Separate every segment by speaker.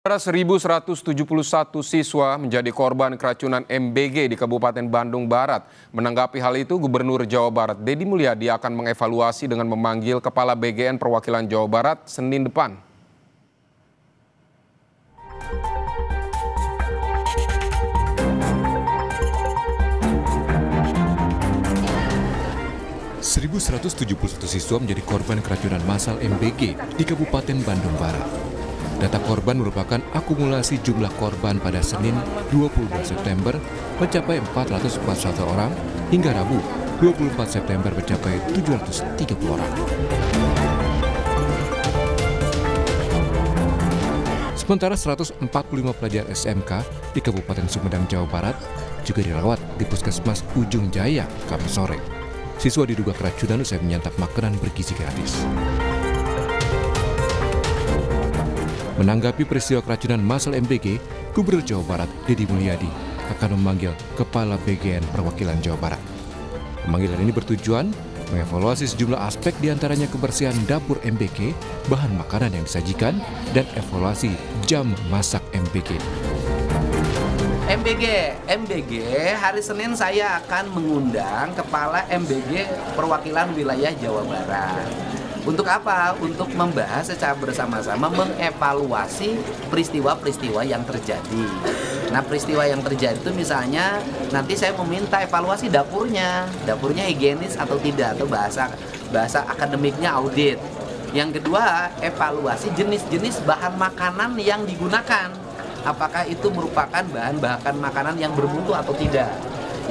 Speaker 1: Ada 1.171 siswa menjadi korban keracunan MBG di Kabupaten Bandung Barat. Menanggapi hal itu, Gubernur Jawa Barat Deddy Mulyadi akan mengevaluasi dengan memanggil Kepala BGN Perwakilan Jawa Barat Senin depan.
Speaker 2: (1.171) siswa menjadi korban keracunan massal MBG di Kabupaten Bandung Barat. Data korban merupakan akumulasi jumlah korban pada Senin 22 September mencapai 441 orang hingga Rabu 24 September mencapai 730 orang. Sementara 145 pelajar SMK di Kabupaten Sumedang, Jawa Barat juga dirawat di Puskesmas Ujung Jaya Kamis sore. Siswa diduga keracunan usai menyantap makanan bergizi gratis. Menanggapi peristiwa keracunan massal MBG, Gubernur Jawa Barat Deddy Mulyadi akan memanggil Kepala BGN Perwakilan Jawa Barat. Pemanggilan ini bertujuan mengevaluasi sejumlah aspek diantaranya kebersihan dapur MBG, bahan makanan yang disajikan, dan evaluasi jam masak MBG.
Speaker 3: MBG, hari Senin saya akan mengundang Kepala MBG Perwakilan Wilayah Jawa Barat. Untuk apa? Untuk membahas secara bersama-sama mengevaluasi peristiwa-peristiwa yang terjadi. Nah, peristiwa yang terjadi itu misalnya nanti saya meminta evaluasi dapurnya higienis atau tidak, atau bahasa akademiknya audit. Yang kedua, evaluasi jenis-jenis bahan makanan yang digunakan. Apakah itu merupakan bahan makanan yang bermutu atau tidak.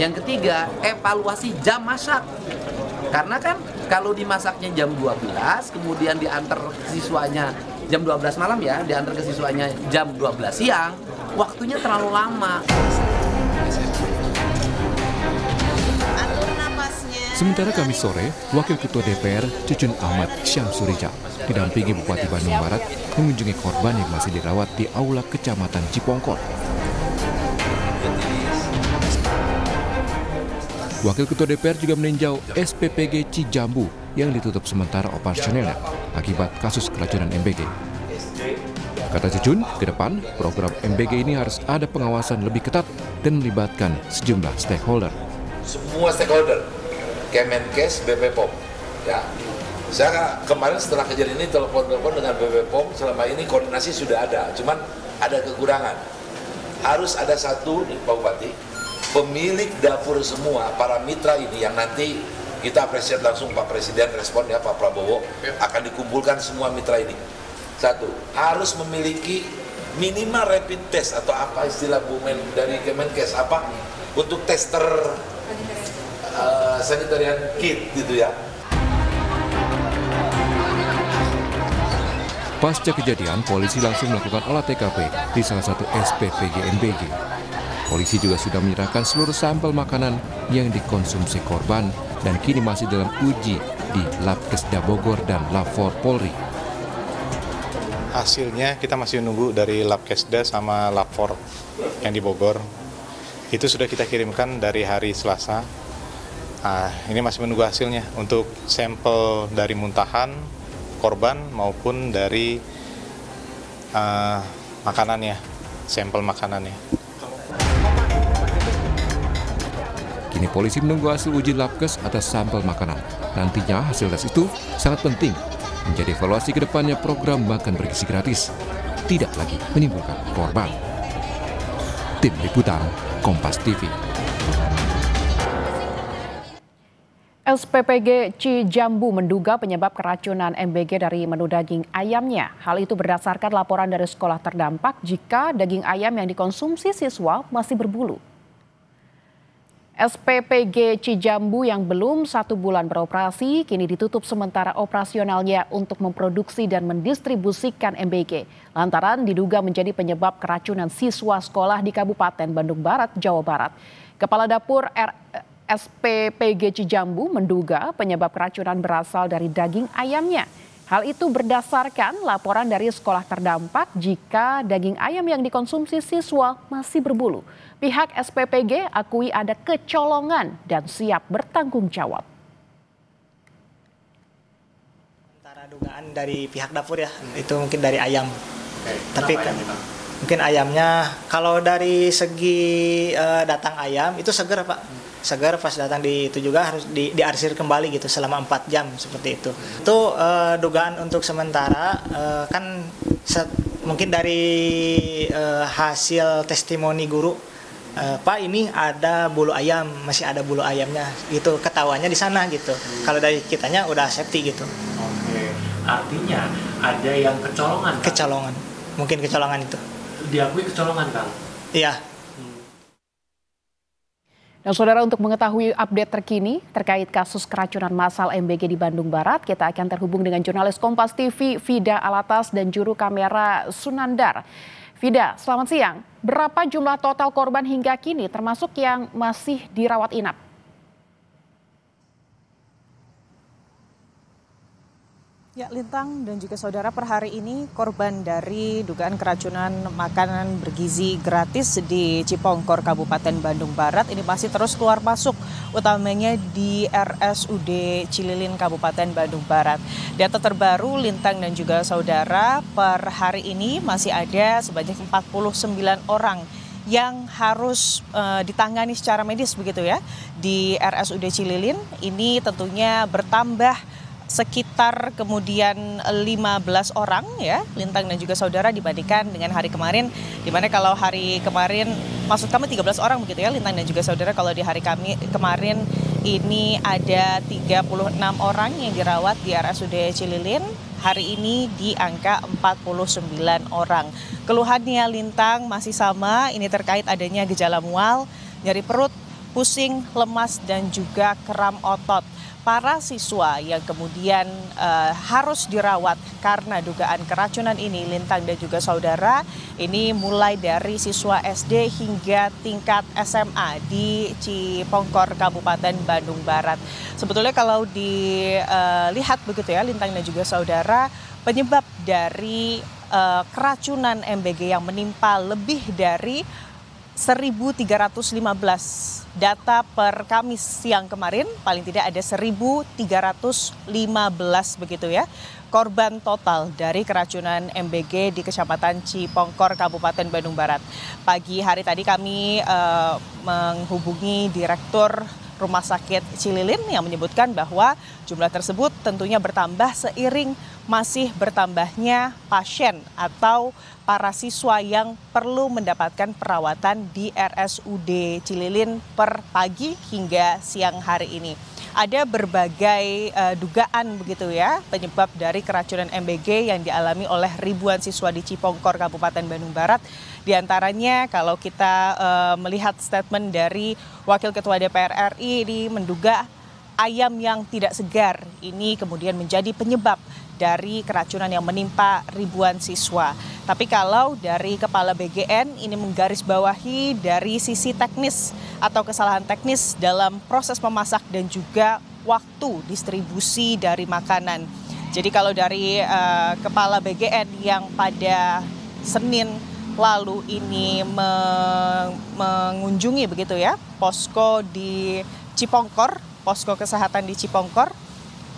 Speaker 3: Yang ketiga, evaluasi jam masak. Karena kan kalau dimasaknya jam 12, kemudian diantar siswanya jam 12 malam ya, diantar ke siswanya jam 12 siang, waktunya terlalu lama.
Speaker 2: Sementara Kamis sore, Wakil Ketua DPR Cucun Ahmad Syamsurijal didampingi Bupati Bandung Barat mengunjungi korban yang masih dirawat di Aula Kecamatan Cipongkor. Wakil Ketua DPR juga meninjau SPPG Cijambu yang ditutup sementara operasionalnya akibat kasus keracunan MBG. Kata Cucun, ke depan program MBG ini harus ada pengawasan lebih ketat dan melibatkan sejumlah stakeholder.
Speaker 4: Semua stakeholder, Kemenkes, BP POM. Ya. Saya kemarin setelah kejadian ini telepon dengan BP POM, selama ini koordinasi sudah ada, cuman ada kekurangan. Harus ada satu nih Pak Bupati, pemilik dapur semua, para mitra ini yang nanti kita apresiasi langsung Pak Presiden respon ya, Pak Prabowo, akan dikumpulkan semua mitra ini. Satu, harus memiliki minimal rapid test atau apa istilah Bu Men dari Kemenkes, apa untuk tester sanitarian kit gitu ya.
Speaker 2: Pasca kejadian, polisi langsung melakukan olah TKP di salah satu SPPG MBG. Polisi juga sudah menyerahkan seluruh sampel makanan yang dikonsumsi korban dan kini masih dalam uji di Labkesda Bogor dan Lab4 Polri.
Speaker 5: Hasilnya kita masih menunggu dari Labkesda sama Lab4 yang di Bogor. Itu sudah kita kirimkan dari hari Selasa. Ini masih menunggu hasilnya untuk sampel dari muntahan korban maupun dari makanannya, sampel makanannya.
Speaker 2: Kini polisi menunggu hasil uji Labkes atas sampel makanan. Nantinya hasil tes itu sangat penting menjadi evaluasi ke depannya program makan bergizi gratis. Tidak lagi menimbulkan korban. Tim Liputan Kompas TV.
Speaker 6: SPPG Cijambu menduga penyebab keracunan MBG dari menu daging ayamnya. Hal itu berdasarkan laporan dari sekolah terdampak jika daging ayam yang dikonsumsi siswa masih berbulu. SPPG Cijambu yang belum 1 bulan beroperasi kini ditutup sementara operasionalnya untuk memproduksi dan mendistribusikan MBG. Lantaran diduga menjadi penyebab keracunan siswa sekolah di Kabupaten Bandung Barat, Jawa Barat. Kepala Dapur SPPG Cijambu menduga penyebab keracunan berasal dari daging ayamnya. Hal itu berdasarkan laporan dari sekolah terdampak jika daging ayam yang dikonsumsi siswa masih berbulu. Pihak SPPG akui ada kecolongan dan siap bertanggung jawab.
Speaker 7: Antara dugaan dari pihak dapur ya, itu mungkin dari ayam. Tapi kan Mungkin ayamnya, kalau dari segi datang ayam itu segar Pak. Segar pas datang itu juga harus diarsir kembali gitu selama 4 jam seperti itu. Itu dugaan untuk sementara kan mungkin dari hasil testimoni guru, Pak ini ada bulu ayam, masih ada bulu ayamnya gitu, ketahuannya di sana gitu. Kalau dari kitanya udah safety gitu.
Speaker 8: Oke, artinya ada yang kecolongan kan?
Speaker 7: Kecolongan, mungkin kecolongan itu.
Speaker 8: Diakui kecolongan Kang?
Speaker 7: Iya.
Speaker 6: Nah, saudara, untuk mengetahui update terkini terkait kasus keracunan massal MBG di Bandung Barat, kita akan terhubung dengan jurnalis Kompas TV Vida Alatas dan juru kamera Sunandar. Vida, selamat siang. Berapa jumlah total korban hingga kini, termasuk yang masih dirawat inap?
Speaker 9: Ya, Lintang dan juga saudara, per hari ini korban dari dugaan keracunan makanan bergizi gratis di Cipongkor, Kabupaten Bandung Barat ini masih terus keluar masuk, utamanya di RSUD Cililin, Kabupaten Bandung Barat. Data terbaru Lintang dan juga saudara, per hari ini masih ada sebanyak 49 orang yang harus ditangani secara medis begitu ya di RSUD Cililin. Ini tentunya bertambah sekitar kemudian 15 orang ya, Lintang dan juga saudara, dibandingkan dengan hari kemarin, di mana kalau hari kemarin maksud kami 13 orang begitu ya Lintang dan juga saudara, kalau di hari kemarin ini ada 36 orang yang dirawat di RSUD Cililin, hari ini di angka 49 orang. Keluhannya Lintang masih sama, ini terkait adanya gejala mual, nyeri perut, pusing, lemas dan juga kram otot. Para siswa yang kemudian harus dirawat karena dugaan keracunan ini, Lintang dan juga saudara, ini mulai dari siswa SD hingga tingkat SMA di Cipongkor, Kabupaten Bandung Barat. Sebetulnya kalau dilihat begitu ya Lintang dan juga saudara, penyebab dari keracunan MBG yang menimpa lebih dari 1.315 data per Kamis siang kemarin, paling tidak ada 1.315 begitu ya korban total dari keracunan MBG di Kecamatan Cipongkor, Kabupaten Bandung Barat. Pagi hari tadi kami menghubungi Direktur Rumah Sakit Cililin yang menyebutkan bahwa jumlah tersebut tentunya bertambah seiring masih bertambahnya pasien atau para siswa yang perlu mendapatkan perawatan di RSUD Cililin per pagi hingga siang hari ini. Ada berbagai dugaan begitu ya penyebab dari keracunan MBG yang dialami oleh ribuan siswa di Cipongkor, Kabupaten Bandung Barat. Di antaranya kalau kita melihat statement dari Wakil Ketua DPR RI ini menduga ayam yang tidak segar ini kemudian menjadi penyebab dari keracunan yang menimpa ribuan siswa. Tapi kalau dari Kepala BGN ini menggarisbawahi dari sisi teknis atau kesalahan teknis dalam proses memasak dan juga waktu distribusi dari makanan. Jadi kalau dari Kepala BGN yang pada Senin lalu ini mengunjungi begitu ya posko di Cipongkor, posko kesehatan di Cipongkor,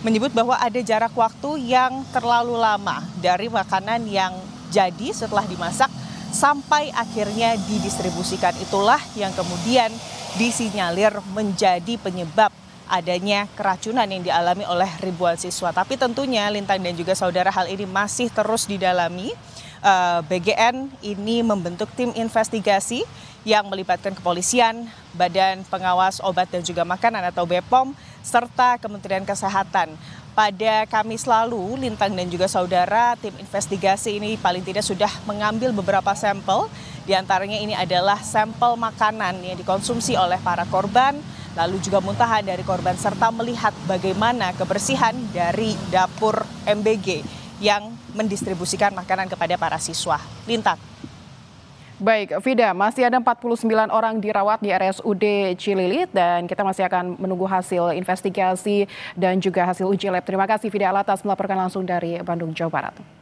Speaker 9: menyebut bahwa ada jarak waktu yang terlalu lama dari makanan yang jadi setelah dimasak sampai akhirnya didistribusikan. Itulah yang kemudian disinyalir menjadi penyebab adanya keracunan yang dialami oleh ribuan siswa. Tapi tentunya Lintang dan juga saudara, hal ini masih terus didalami. BGN ini membentuk tim investigasi yang melibatkan kepolisian, Badan Pengawas Obat dan juga Makanan atau BPOM, serta Kementerian Kesehatan. Pada Kamis lalu, Lintang dan juga saudara, tim investigasi ini paling tidak sudah mengambil beberapa sampel. Di antaranya ini adalah sampel makanan yang dikonsumsi oleh para korban, lalu juga muntahan dari korban, serta melihat bagaimana kebersihan dari dapur MBG yang mendistribusikan makanan kepada para siswa. Lintang.
Speaker 6: Baik, Vida, masih ada 49 orang dirawat di RSUD Cililin dan kita masih akan menunggu hasil investigasi dan juga hasil uji lab. Terima kasih Vida Alatas melaporkan langsung dari Bandung, Jawa Barat.